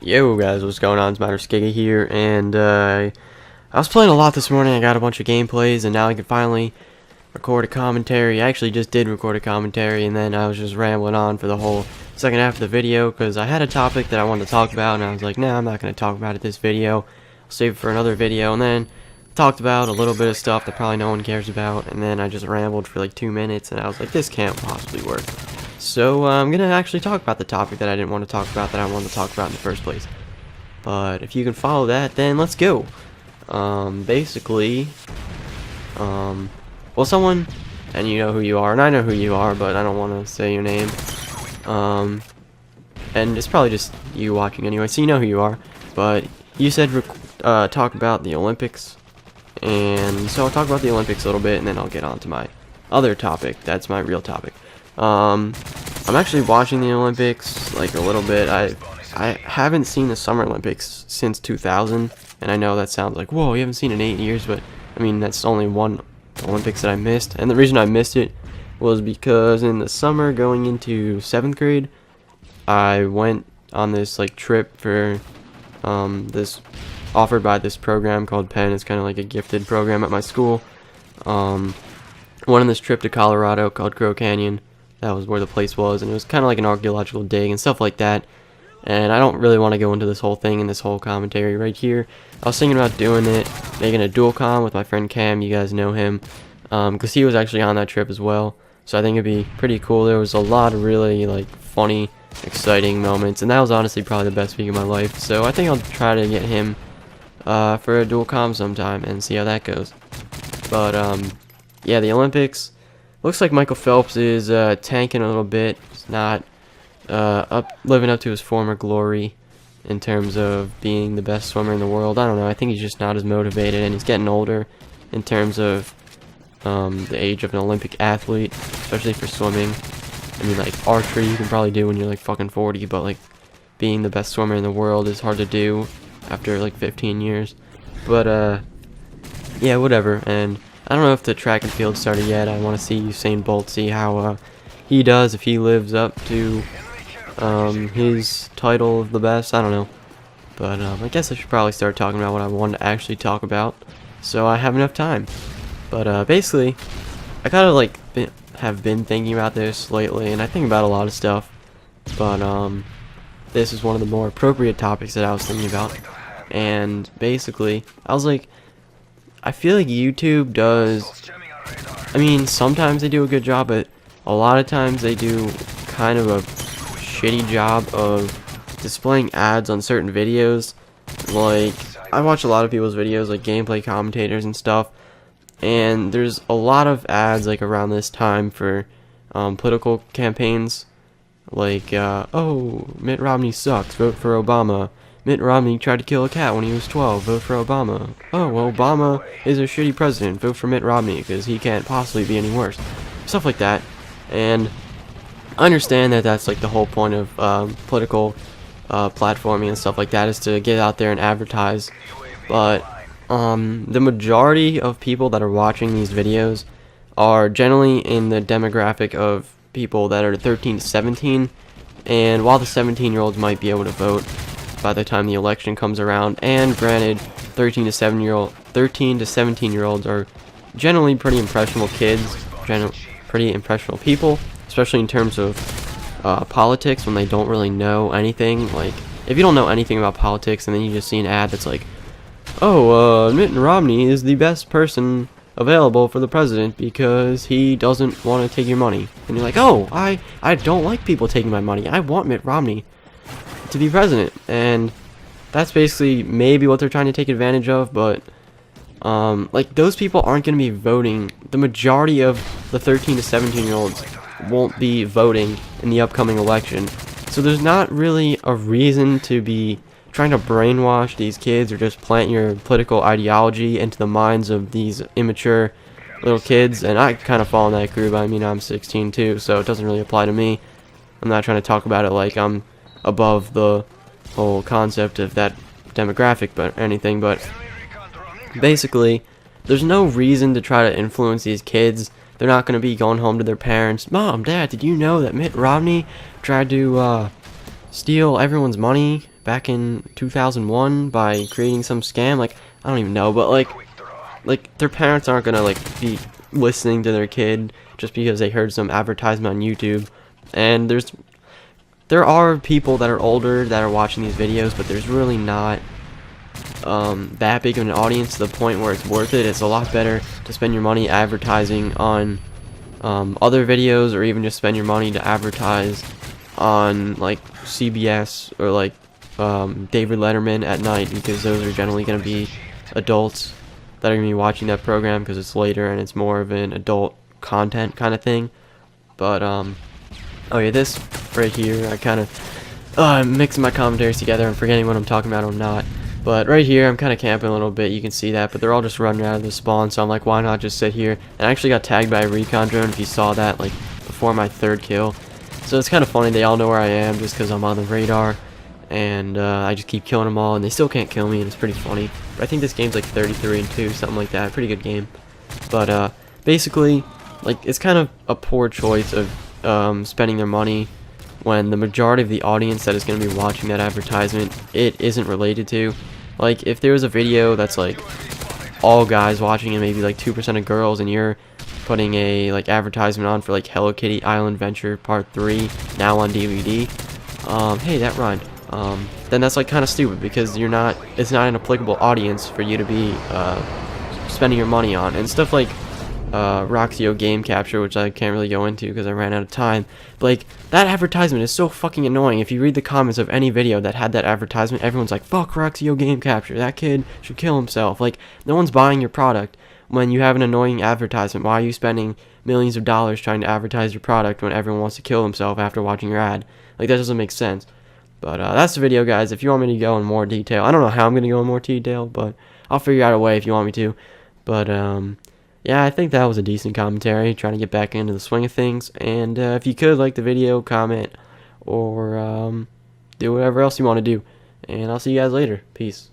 Yo guys, what's going on? It's Skiigga here, and I was playing a lot this morning. I got a bunch of gameplays, and now I can finally record a commentary. I actually just did record a commentary, and then I was just rambling on for the whole second half of the video, because I had a topic that I wanted to talk about, and I was like, nah, I'm not going to talk about it this video. I'll save it for another video, and then talked about a little bit of stuff that probably no one cares about, and then I just rambled for like 2 minutes, and I was like, this can't possibly work. So I'm going to actually talk about the topic that I didn't want to talk about, that I wanted to talk about in the first place. But if you can follow that, then let's go. Basically, well, someone, and you know who you are, and I know who you are, but I don't want to say your name. And it's probably just you watching anyway, so you know who you are. But you said talk about the Olympics, and so I'll talk about the Olympics a little bit, and then I'll get on to my other topic. That's my real topic. I'm actually watching the Olympics like a little bit. I haven't seen the Summer Olympics since 2000, and I know that sounds like, whoa, you haven't seen it in 8 years, but I mean, that's only one Olympics that I missed. And the reason I missed it was because in the summer going into 7th grade, I went on this like trip for this offered by this program called Penn. It's kind of like a gifted program at my school. Went on this trip to Colorado called Crow Canyon. That was where the place was, and it was kind of like an archaeological dig and stuff like that. And I don't really want to go into this whole thing and this whole commentary right here. I was thinking about doing it, making a dual com with my friend Cam. You guys know him, because he was actually on that trip as well. So I think it'd be pretty cool. There was a lot of really like funny, exciting moments, and that was honestly probably the best week of my life. So I think I'll try to get him for a dual com sometime and see how that goes. But yeah, the Olympics. Looks like Michael Phelps is tanking a little bit. He's not living up to his former glory in terms of being the best swimmer in the world. I don't know. I think he's just not as motivated, and he's getting older in terms of the age of an Olympic athlete, especially for swimming. I mean, like archery you can probably do when you're like fucking 40, but like being the best swimmer in the world is hard to do after like 15 years. But yeah, whatever. And I don't know if the track and field started yet. I want to see Usain Bolt, see how he does, if he lives up to his title of the best. I don't know. But I guess I should probably start talking about what I wanted to actually talk about, so I have enough time. But basically, I kind of like have been thinking about this lately, and I think about a lot of stuff. But this is one of the more appropriate topics that I was thinking about. And basically, I was like, I feel like YouTube does, I mean, sometimes they do a good job, but a lot of times they do kind of a shitty job of displaying ads on certain videos. Like, I watch a lot of people's videos, like gameplay commentators and stuff, and there's a lot of ads like around this time for political campaigns. Like, oh, Mitt Romney sucks, vote for Obama. Mitt Romney tried to kill a cat when he was 12, vote for Obama. Oh, well, Obama is a shitty president, vote for Mitt Romney, because he can't possibly be any worse. Stuff like that. And I understand that that's like the whole point of political platforming and stuff like that, is to get out there and advertise. But the majority of people that are watching these videos are generally in the demographic of people that are 13 to 17. And while the 17-year-olds might be able to vote by the time the election comes around, and granted, 13 to 17-year-olds are generally pretty impressionable kids, pretty impressionable people, especially in terms of politics, when they don't really know anything. Like, if you don't know anything about politics and then you just see an ad that's like, oh, Mitt Romney is the best person available for the president because he doesn't want to take your money, and you're like, oh, I don't like people taking my money, I want Mitt Romney to be president. And that's basically maybe what they're trying to take advantage of. But like, those people aren't going to be voting. The majority of the 13 to 17 year olds won't be voting in the upcoming election, so there's not really a reason to be trying to brainwash these kids or just plant your political ideology into the minds of these immature little kids. And I kind of fall in that group. I mean, I'm 16 too, so it doesn't really apply to me. I'm not trying to talk about it like I'm above the whole concept of that demographic but anything, but basically there's no reason to try to influence these kids. They're not going to be going home to their parents, Mom, Dad, did you know that Mitt Romney tried to steal everyone's money back in 2001 by creating some scam. Like, I don't even know, but like their parents aren't gonna like be listening to their kid just because they heard some advertisement on YouTube. And there are people that are older that are watching these videos, but there's really not that big of an audience to the point where it's worth it. It's a lot better to spend your money advertising on other videos, or even just spend your money to advertise on like CBS or like David Letterman at night, because those are generally going to be adults that are going to be watching that program because it's later and it's more of an adult content kind of thing. But oh yeah, this right here, I kind of I'm mixing my commentaries together and forgetting what I'm talking about or not. But right here, I'm kind of camping a little bit, you can see that, but they're all just running out of the spawn, so I'm like, why not just sit here? And I actually got tagged by a recon drone, if you saw that, like, before my third kill. So it's kind of funny, they all know where I am just because I'm on the radar, and I just keep killing them all, and they still can't kill me, and it's pretty funny. But I think this game's like 33-2, something like that, pretty good game. But basically, like, it's kind of a poor choice of spending their money when the majority of the audience that is going to be watching that advertisement, it isn't related to. Like, if there was a video that's like all guys watching and maybe like 2% of girls, and you're putting a like advertisement on for like Hello Kitty Island Adventure Part 3 now on DVD, hey, that rhymed, then that's like kind of stupid, because it's not an applicable audience for you to be spending your money on. And stuff like Roxio game capture, which I can't really go into because I ran out of time. But like, that advertisement is so fucking annoying. If you read the comments of any video that had that advertisement, everyone's like, fuck Roxio game capture, that kid should kill himself. Like, no one's buying your product when you have an annoying advertisement. Why are you spending millions of dollars trying to advertise your product when everyone wants to kill himself after watching your ad? Like, that doesn't make sense. But that's the video, guys. If you want me to go in more detail, I don't know how I'm going to go in more detail, but I'll figure out a way if you want me to. But yeah, I think that was a decent commentary, trying to get back into the swing of things. And if you could, like the video, comment, or do whatever else you want to do. And I'll see you guys later. Peace.